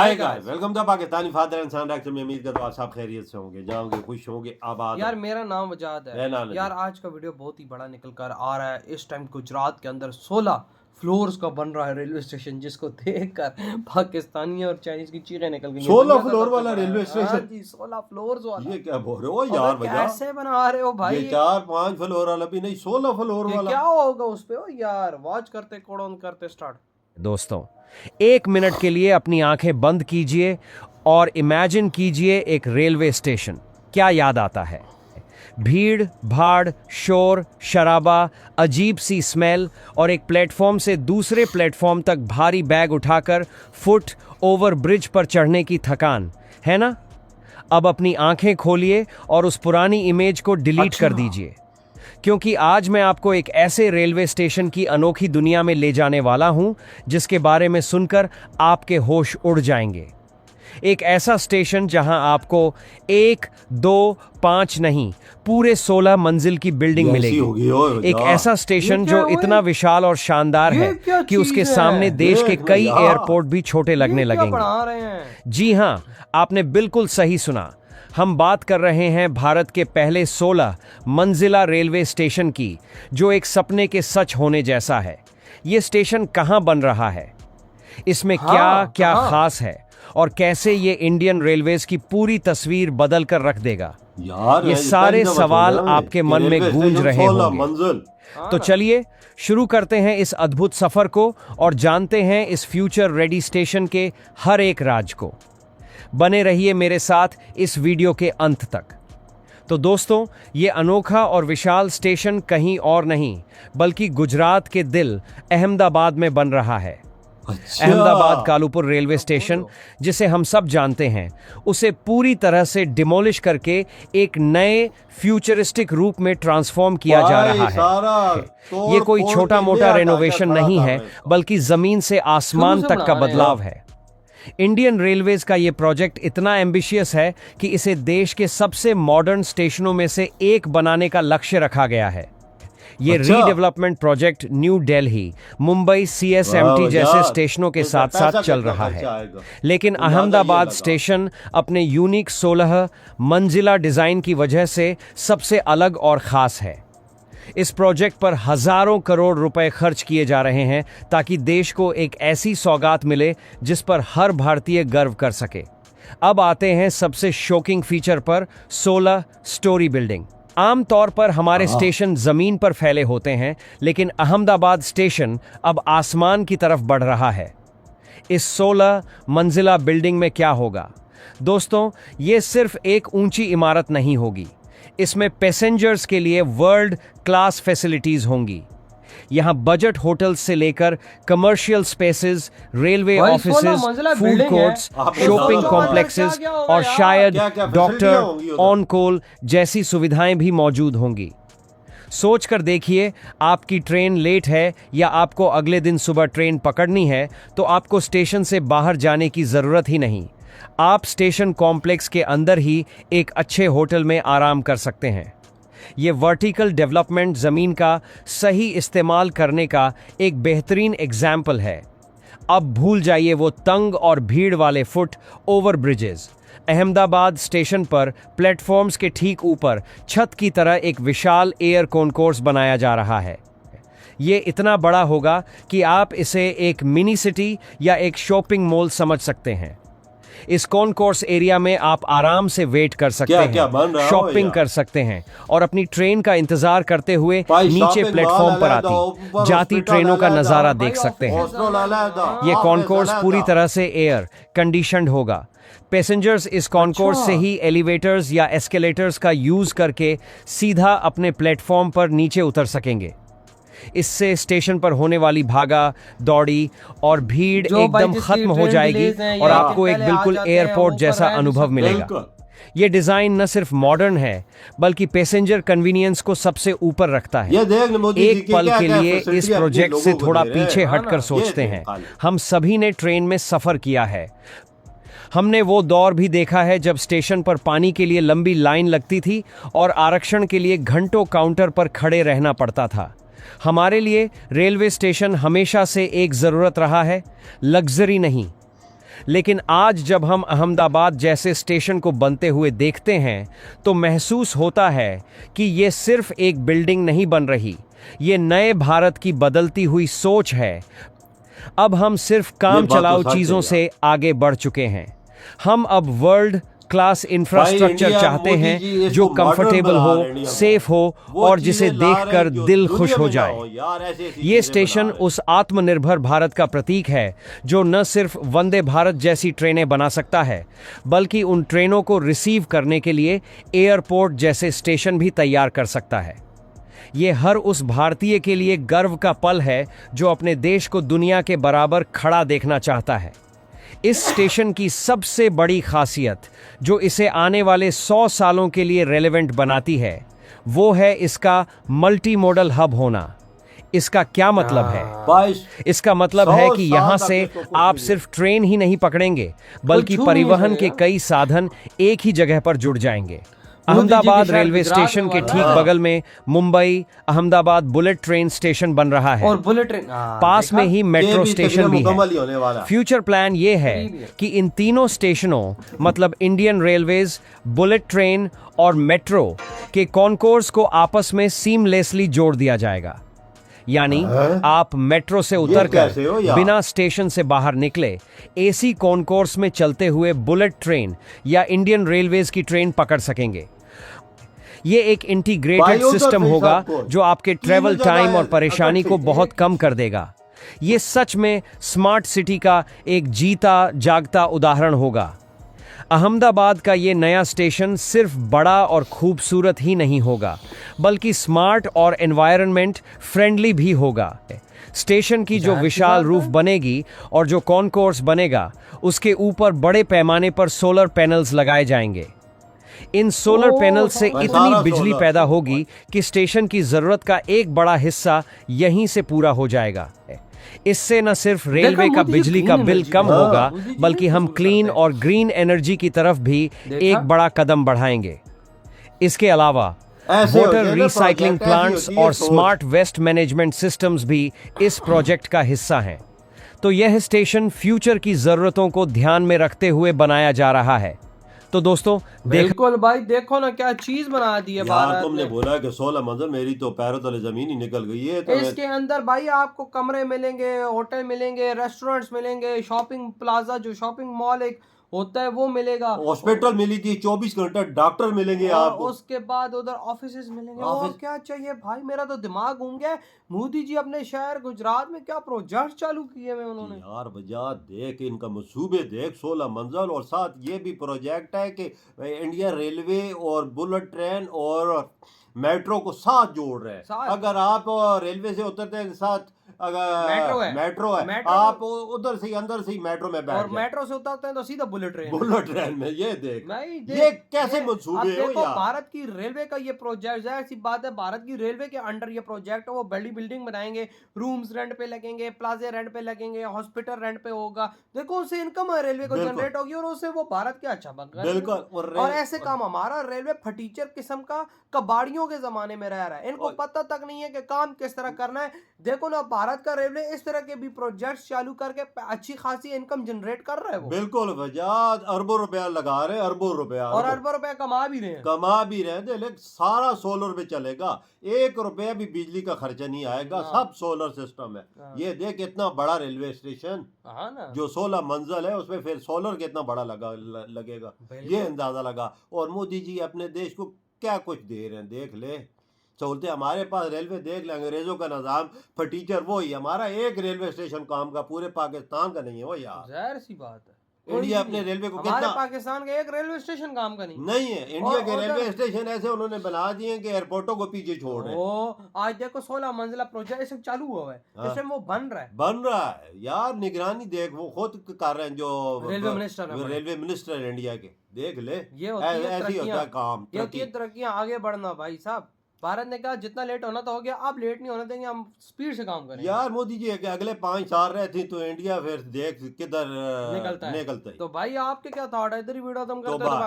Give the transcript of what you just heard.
Hi guys, welcome to Pakistani father and son reaction में। उम्मीद करता हूं आप सब खैरियत से होंगे, जाओगे, खुश होंगे, आबाद। यार मेरा नाम वजाद है। यार आज का वीडियो बहुत ही बड़ा निकल कर आ रहा है। इस टाइम गुजरात के अंदर 16 फ्लोर्स का बन रहा है रेलवे स्टेशन, जिसको देखकर पाकिस्तानी और चाइनीज की चीखें निकल गई। 16 फ्लोर वाला रेलवे स्टेशन जी, 16 फ्लोर्स वाला। ये क्या बोल रहे हो यार भैया? कैसे बना रहे हो भाई? ये 4-5 फ्लोर वाला भी नहीं, 16 फ्लोर वाला। क्या होगा उस पे? ओ यार वॉच करते कोड करते स्टार्ट। दोस्तों, 1 मिनट के लिए अपनी आंखें बंद कीजिए और इमेजिन कीजिए एक रेलवे स्टेशन। क्या याद आता है? भीड़ भाड़, शोर शराबा, अजीब सी स्मेल और एक प्लेटफॉर्म से दूसरे प्लेटफॉर्म तक भारी बैग उठाकर फुट ओवर ब्रिज पर चढ़ने की थकान, है ना? अब अपनी आंखें खोलिए और उस पुरानी इमेज को डिलीट कर दीजिए, क्योंकि आज मैं आपको एक ऐसे रेलवे स्टेशन की अनोखी दुनिया में ले जाने वाला हूं जिसके बारे में सुनकर आपके होश उड़ जाएंगे। एक ऐसा स्टेशन जहां आपको 1, 2, 5 नहीं, पूरे 16 मंजिल की बिल्डिंग मिलेगी। एक ऐसा स्टेशन जो इतना विशाल और शानदार है कि उसके सामने देश के कई एयरपोर्ट भी छोटे लगने लगेंगे। जी हां, आपने बिल्कुल सही सुना। हम बात कर रहे हैं भारत के पहले 16 मंजिला रेलवे स्टेशन की, जो एक सपने के सच होने जैसा है। ये स्टेशन कहां बन रहा है, इसमें क्या खास है और कैसे ये इंडियन रेलवेज की पूरी तस्वीर बदल कर रख देगा, ये सारे सवाल आपके मन में गूंज रहे होंगे। तो चलिए शुरू करते हैं इस अद्भुत सफर को और जानते हैं इस फ्यूचर रेडी स्टेशन के हर एक राज को। बने रहिए मेरे साथ इस वीडियो के अंत तक। तो दोस्तों, ये अनोखा और विशाल स्टेशन कहीं और नहीं बल्कि गुजरात के दिल अहमदाबाद में बन रहा है। अहमदाबाद कालूपुर रेलवे स्टेशन, जिसे हम सब जानते हैं, उसे पूरी तरह से डिमोलिश करके एक नए फ्यूचरिस्टिक रूप में ट्रांसफॉर्म किया जा रहा है। ये कोई छोटा मोटा रेनोवेशन नहीं है, बल्कि जमीन से आसमान तक का बदलाव है। इंडियन रेलवेज का यह प्रोजेक्ट इतना एम्बिशियस है कि इसे देश के सबसे मॉडर्न स्टेशनों में से एक बनाने का लक्ष्य रखा गया है। ये redevelopment project new Delhi, Mumbai, CSMT जैसे स्टेशनों के साथ साथ चल रहा है, लेकिन अहमदाबाद स्टेशन अपने यूनिक 16 मंजिला डिजाइन की वजह से सबसे अलग और खास है। इस प्रोजेक्ट पर हजारों करोड़ रुपए खर्च किए जा रहे हैं ताकि देश को एक ऐसी सौगात मिले जिस पर हर भारतीय गर्व कर सके। अब आते हैं सबसे शॉकिंग फीचर पर, 16 स्टोरी बिल्डिंग। आमतौर पर हमारे स्टेशन जमीन पर फैले होते हैं, लेकिन अहमदाबाद स्टेशन अब आसमान की तरफ बढ़ रहा है। इस 16 मंजिला बिल्डिंग में क्या होगा? दोस्तों, ये सिर्फ एक ऊंची इमारत नहीं होगी, इसमें पैसेंजर्स के लिए वर्ल्ड क्लास फैसिलिटीज होंगी। यहां बजट होटल्स से लेकर commercial spaces, railway offices, food courts, shopping complexes और शायद डॉक्टर ऑन कॉल जैसी सुविधाएं भी मौजूद होंगी। सोचकर देखिए, आपकी ट्रेन लेट है या आपको अगले दिन सुबह ट्रेन पकड़नी है, तो आपको स्टेशन से बाहर जाने की जरूरत ही नहीं। आप स्टेशन कॉम्प्लेक्स के अंदर ही एक अच्छे होटल में आराम कर सकते हैं। ये वर्टिकल डेवलपमेंट जमीन का सही इस्तेमाल करने का एक बेहतरीन एग्जाम्पल है। अब भूल जाइए वो तंग और भीड़ वाले foot over bridges. Ahmedabad station पर प्लेटफॉर्म्स के ठीक ऊपर छत की तरह एक विशाल एयर कॉन्कोर्स बनाया जा रहा है। ये इतना बड़ा होगा कि आप इसे एक मिनी सिटी या एक शॉपिंग मॉल समझ सकते हैं। इस कॉन्कोर्स एरिया में आप आराम से वेट कर सकते हैं, शॉपिंग कर सकते हैं और अपनी ट्रेन का इंतजार करते हुए नीचे प्लेटफॉर्म पर आती जाती ट्रेनों का नजारा देख सकते हैं। ये कॉन्कोर्स पूरी तरह से एयर कंडीशनड होगा। पैसेंजर्स इस कॉन्कोर्स से ही एलिवेटर्स या एस्केलेटर्स का यूज करके सीधा अपने प्लेटफॉर्म पर नीचे उतर सकेंगे। इससे स्टेशन पर होने वाली भागा दौड़ी और भीड़ एकदम खत्म हो जाएगी और आपको एक बिल्कुल एयरपोर्ट जैसा अनुभव मिलेगा। ये डिजाइन न सिर्फ मॉडर्न है बल्कि पैसेंजर कन्वीनियंस को सबसे ऊपर रखता है। एक पल के लिए इस प्रोजेक्ट से थोड़ा पीछे हटकर सोचते हैं। हम सभी ने ट्रेन में सफर किया है। हमने वो दौर भी देखा है जब स्टेशन पर पानी के लिए लंबी लाइन लगती थी और आरक्षण के लिए घंटों काउंटर पर खड़े रहना पड़ता था। हमारे लिए रेलवे स्टेशन हमेशा से एक जरूरत रहा है, लग्जरी नहीं। लेकिन आज जब हम अहमदाबाद जैसे स्टेशन को बनते हुए देखते हैं तो महसूस होता है कि ये सिर्फ एक बिल्डिंग नहीं बन रही, ये नए भारत की बदलती हुई सोच है। अब हम सिर्फ काम चलाऊ चीज़ों से आगे बढ़ चुके हैं, हम अब वर्ल्ड क्लास इंफ्रास्ट्रक्चर चाहते हैं जो कंफर्टेबल हो, सेफ हो और जिसे देखकर दिल खुश हो जाए। ये स्टेशन उस आत्मनिर्भर भारत का प्रतीक है जो न सिर्फ वंदे भारत जैसी ट्रेनें बना सकता है, बल्कि उन ट्रेनों को रिसीव करने के लिए एयरपोर्ट जैसे स्टेशन भी तैयार कर सकता है। ये हर उस भारतीय के लिए गर्व का पल है जो अपने देश को दुनिया के बराबर खड़ा देखना चाहता है। इस स्टेशन की सबसे बड़ी खासियत जो इसे आने वाले 100 सालों के लिए रेलेवेंट बनाती है वो है इसका मल्टी मॉडल हब होना। इसका क्या मतलब है? इसका मतलब है कि यहाँ से आप सिर्फ ट्रेन ही नहीं पकड़ेंगे बल्कि परिवहन के कई साधन एक ही जगह पर जुड़ जाएंगे। अहमदाबाद रेलवे स्टेशन के ठीक बगल में Mumbai Ahmedabad bullet train station बन रहा है और बुलेट ट्रेन पास में ही मेट्रो स्टेशन भी है। फ्यूचर प्लान ये है कि इन तीनों स्टेशनों मतलब इंडियन रेलवेज, बुलेट ट्रेन और मेट्रो के कॉन्कोर्स को आपस में सीमलेसली जोड़ दिया जाएगा। यानी आप मेट्रो से उतरकर बिना स्टेशन से बाहर निकले एसी कॉन्कोर्स में चलते हुए बुलेट ट्रेन या इंडियन रेलवेज की ट्रेन पकड़ सकेंगे। ये एक इंटीग्रेटेड सिस्टम होगा जो आपके ट्रेवल टाइम और परेशानी को बहुत कम कर देगा। ये सच में स्मार्ट सिटी का एक जीता जागता उदाहरण होगा। अहमदाबाद का ये नया स्टेशन सिर्फ बड़ा और खूबसूरत ही नहीं होगा बल्कि स्मार्ट और एनवायरनमेंट फ्रेंडली भी होगा। स्टेशन की जो विशाल रूफ बनेगी और जो कॉन्कोर्स बनेगा उसके ऊपर बड़े पैमाने पर सोलर पैनल्स लगाए जाएंगे। इन सोलर पैनल से इतनी बिजली पैदा होगी कि स्टेशन की जरूरत का एक बड़ा हिस्सा यहीं से पूरा हो जाएगा। इससे न सिर्फ रेलवे का बिजली का बिल कम होगा बल्कि हम क्लीन और ग्रीन एनर्जी की तरफ भी एक बड़ा कदम बढ़ाएंगे। इसके अलावा वाटर रिसाइकलिंग प्लांट्स और स्मार्ट वेस्ट मैनेजमेंट सिस्टम्स भी इस प्रोजेक्ट का हिस्सा हैं। तो यह स्टेशन फ्यूचर की जरूरतों को ध्यान में रखते हुए बनाया जा रहा है। तो दोस्तों बिल्कुल भाई देखो ना क्या चीज बना दी है भारत तुमने बोला कि 16 मंजिल, मेरी तो पैरों तले जमीन ही निकल गई है। तो इसके अंदर भाई आपको कमरे मिलेंगे, होटल मिलेंगे, रेस्टोरेंट्स मिलेंगे, शॉपिंग प्लाजा जो शॉपिंग मॉल एक होता है वो मिलेगा, हॉस्पिटल मिली थी, 24 घंटे डॉक्टर मिलेंगे आपको, उसके बाद उधर ऑफिसेस मिलेंगे। और क्या चाहिए भाई, मेरा तो दिमाग घूम गया। मोदी जी अपने शहर गुजरात में क्या प्रोजेक्ट चालू किए हुए उन्होंने यार। वजह देख, इनका मंसूबे देख, 16 मंजिल और साथ ये भी प्रोजेक्ट है कि इंडियन रेलवे और बुलेट ट्रेन और मेट्रो को साथ जोड़ रहे हैं। अगर आप रेलवे से उतरते हैं साथ अगर मेट्रो है आप उधर से अंदर से मेट्रो में बैठ और मेट्रो से उतरते हैं तो सीधा बुलेट ट्रेन में। ये देख ये कैसे मंसूबे हो यार। भारत की रेलवे का ये प्रोजेक्ट, जाहिर सी बात है भारत की रेलवे के अंडर ये प्रोजेक्ट है। वो बड़ी बिल्डिंग बनाएंगे, रूम्स रेंट पे लगेंगे, प्लाजे रेंट पे लगेंगे, हॉस्पिटल रेंट पे होगा। देखो उससे इनकम रेलवे को जनरेट होगी और उससे वो भारत के अच्छा बन। बिल्कुल। और ऐसे काम हमारा रेलवे फटीचर किस्म का कबाड़ियों के जमाने में रह रहा है। इनको पता तक नहीं है कि काम किस तरह करना है। देखो ना भारत का रेलवे इस तरह के भी प्रोजेक्ट्स चालू करके अच्छी खासी इनकम जनरेट कर रहा है। वो बिल्कुल वजह अरबों रुपया लगा रहे हैं, अरबों रुपया, और अरबों रुपया कमा भी रहे हैं। लेकिन सारा सोलर पे चलेगा, 1 रुपया भी बिजली का खर्चा नहीं आएगा, सब सोलर सिस्टम है। ये देख इतना बड़ा रेलवे स्टेशन जो 16 मंजिल है उसमें फिर सोलर कितना बड़ा लगेगा, ये अंदाजा लगा। और मोदी जी अपने देश को क्या कुछ दे रहे हैं, देख ले। सहूलतें हमारे पास रेलवे देख ले, अंग्रेजों का निजाम फटीचर वो ही, हमारा एक रेलवे स्टेशन काम का पूरे पाकिस्तान का नहीं है वो यार। जाहिर सी बात है, इंडिया अपने रेलवे को हमारे पाकिस्तान का एक रेलवे स्टेशन काम का नहीं है। इंडिया के रेलवे स्टेशन ऐसे उन्होंने बना दिए कि एयरपोर्टों को पीछे छोड़ रहे हैं। आज देखो 16 मंजिला प्रोजेक्ट इसे चालू हुआ है, इसमें वो बन रहा है यार। निगरानी देख वो खुद कर रहे हैं जो रेलवे मिनिस्टर इंडिया के, देख ले। ये ऐसी होता है काम, ये होती है तरक्कियां, आगे बढ़ना भाई साहब। भारत ने कहा जितना लेट होना तो हो गया, अब लेट नहीं होने देंगे, हम स्पीड से काम करेंगे। यार मोदी जी अगले 5 साल रहे थे तो इंडिया फिर देख किधर निकलता है। तो भाई आपके क्या थॉट है, इधर ही वीडियो खत्म करते हैं।